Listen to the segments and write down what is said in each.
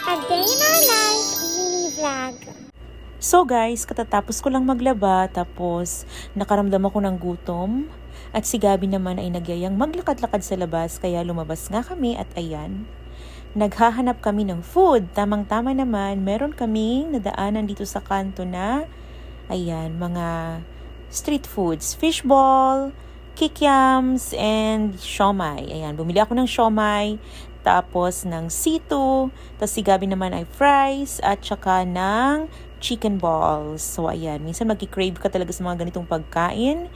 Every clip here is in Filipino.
A day in our life mini vlog. So guys, katatapos ko lang maglaba tapos nakaramdam ako ng gutom at si Gabi naman ay nagyayang maglakad-lakad sa labas kaya lumabas nga kami at ayan. Naghahanap kami ng food. Tamang-tama naman, meron kaming nadaanan dito sa kanto na ayan, mga street foods, fishball, kikiams, and siomai. Ayan, bumili ako ng siomai, tapos ng situ, tapos si Gabi naman ay fries, at saka ng chicken balls. So, ayan, minsan magki-crave ka talaga sa mga ganitong pagkain.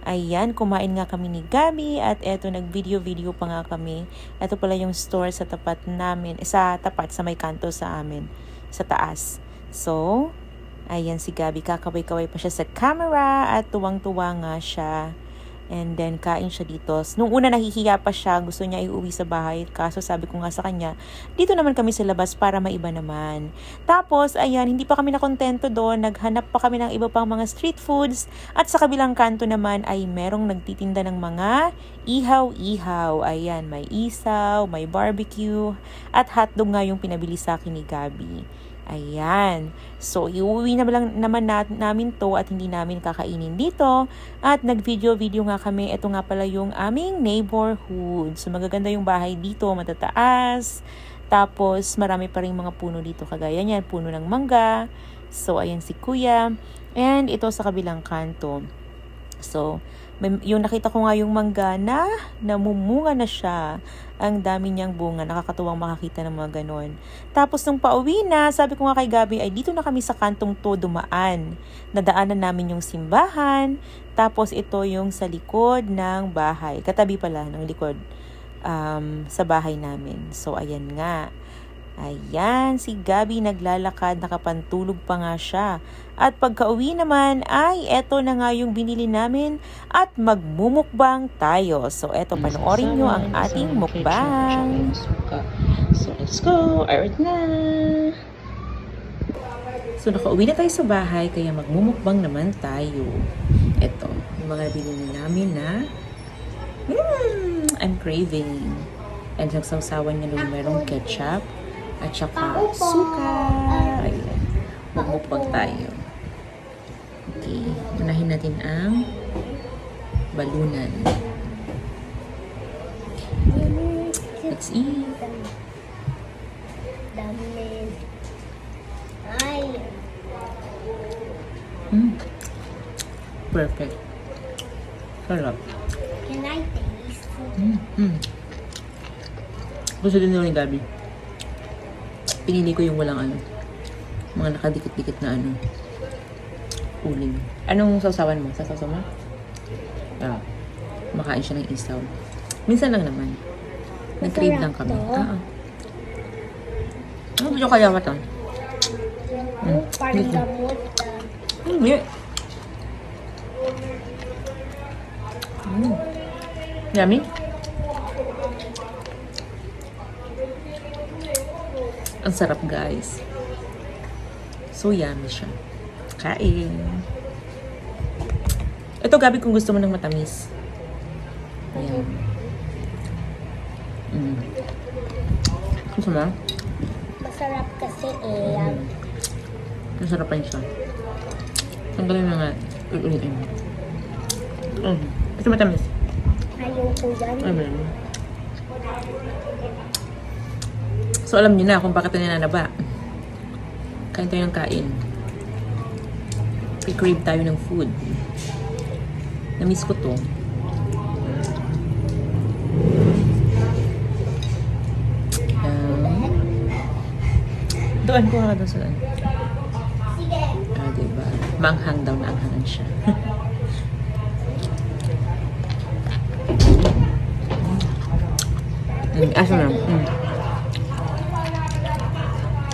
Ayan, kumain nga kami ni Gabi at eto, nag-video-video pa nga kami. Eto pala yung store sa tapat namin, sa tapat, sa may kanto sa amin, sa taas. So, ayan si Gabi, kakaway-kaway pa siya sa camera at tuwang-tuwa nga siya. And then, kain siya dito. Nung una nahihiya pa siya, gusto niya iuwi sa bahay. Kaso sabi ko nga sa kanya, dito naman kami sa labas para maiba naman. Tapos, ayan, hindi pa kami nakontento doon. Naghanap pa kami ng iba pang mga street foods. At sa kabilang kanto naman ay merong nagtitinda ng mga ihaw-ihaw. Ayan, may isaw, may barbecue. At hotdog nga yung pinabili sa akin ni Gabi. Ayan. So, iuwi na lang naman namin to at hindi namin kakainin dito. At nag-video-video nga kami. Ito nga pala yung aming neighborhood. So, magaganda yung bahay dito, matataas. Tapos, marami pa rin mga puno dito. Kagaya niyan, puno ng mangga. So, ayan si Kuya. And ito sa kabilang kanto. So, yung nakita ko nga yung mangga na namumunga na siya. Ang dami niyang bunga. Nakakatuwang makakita ng mga ganon. Tapos nung pauwi na, sabi ko nga kay Gabi, ay dito na kami sa kantong to dumaan. Nadaanan namin yung simbahan. Tapos ito yung sa likod ng bahay. Katabi pala ng likod sa bahay namin. So, ayan nga. Ayan, si Gabi naglalakad, nakapantulog pa nga siya. At pagka-uwi naman ay eto na nga yung binili namin at magmumukbang tayo. So eto, panoorin nyo ang ating mukbang. So let's go, alright na. So nakauwi na tayo sa bahay kaya magmumukbang naman tayo. Eto, yung mga binili namin na I'm craving. And nagsawsawan niya nung merong ketchup at saka suka. Ayan. Magmukbang tayo. Okay. Unahin natin ang balunan. Let's eat. Perfect. Sarap. Can I taste? Gusto din nila ni Gabi. Pinili ko yung walang mga nakadikit-dikit na uling. Anong sausawan mo? Sasaw mo? Makain siya ng isaw. Minsan lang naman. Nag-crave lang kami. Medyo kaya ba ito? Parang gamot. Hindi. Yummy? Ang sarap, guys. So yummy siya. Kain. Ito, Gabi, kung gusto mo ng matamis. Ayan. Gusto mo? Masarap kasi Masarapan siya. Tanggalin na nga. Ulitin. Ito matamis. Ayoko yan. So, alam niyo na kung bakit na nanaba. Kain tayo ng kain. I-crave tayo ng food. Na-miss ko to. Doon ko nga doon sa doon. Diba? Manghang daw na anghangan siya. Asa na.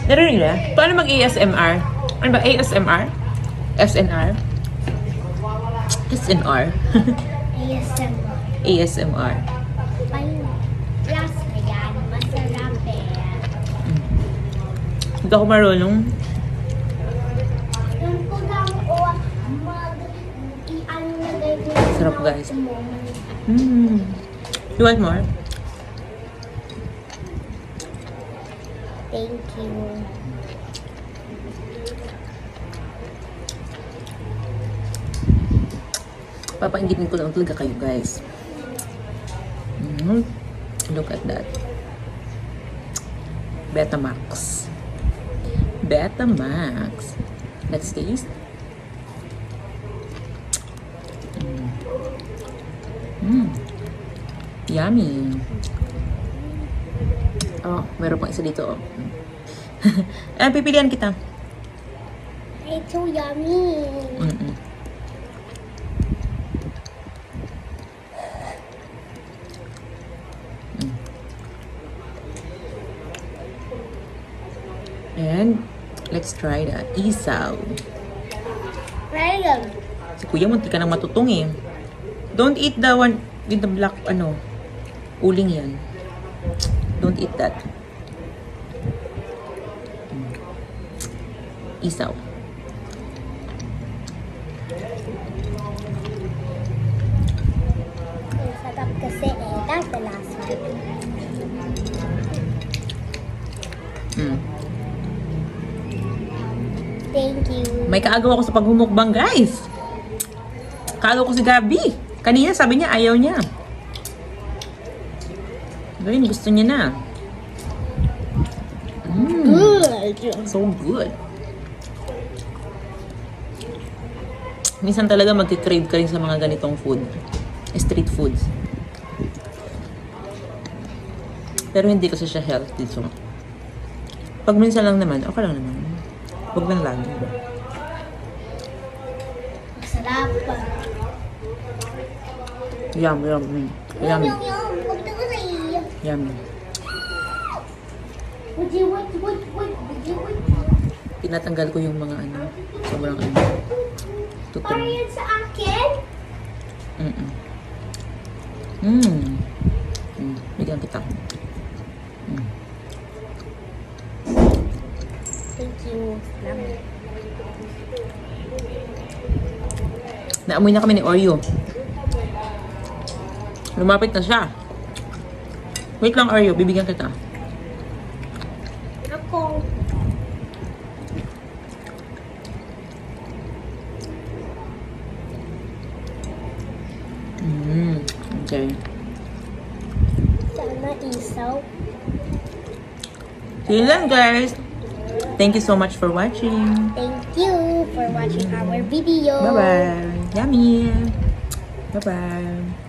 Narinig na? Paano mag-ASMR? Ano ba? ASMR? SNR? SNR? ASMR. ASMR. Plus na yan. Masarap Hindi ako marunong. Yung kulang o i-ano na Sarap, guys. You want more? Thank you. Papaingitin ko lang talaga kayo, guys. Look at that. Betamax. Betamax. Let's taste. Yummy. Oh, meron pang isa dito. Oh. Pipilian kita. It's so yummy. Mm-mm. And let's try the isaw. Very good. Si Kuya, munti ka nang matutong eh. Don't eat the one with the black, uling yan. Don't eat that. Isaw. Ang sarap kasi eh. That's the last one. Thank you. May kaagaw ako sa paghumukbang, guys. Kaagaw ko si Gabi. Kanina sabi niya ayaw niya. Ngayon gusto niya na. Good. So good. Minsan talaga magkikrave ka rin sa mga ganitong food. Street foods. Pero hindi kasi siya healthy. So, pag minsan lang naman, okay lang naman. Huwag lang lagi. Masarap. Yum, yum, yum. Yum, yum. Huwag na kasi. Yummy. Would you wait? Tinatanggal ko yung mga sobrang tutong. Para yan sa akin? Bigyan kita. Thank you. Naamoy na kami ni Oreo. Lumapit na siya. Wait lang, Oreo. Bibigyan kita. Ako. Okay. Sana isaw. See you then, guys. Thank you so much for watching. Thank you for watching our video. Bye-bye. Yummy. Bye-bye.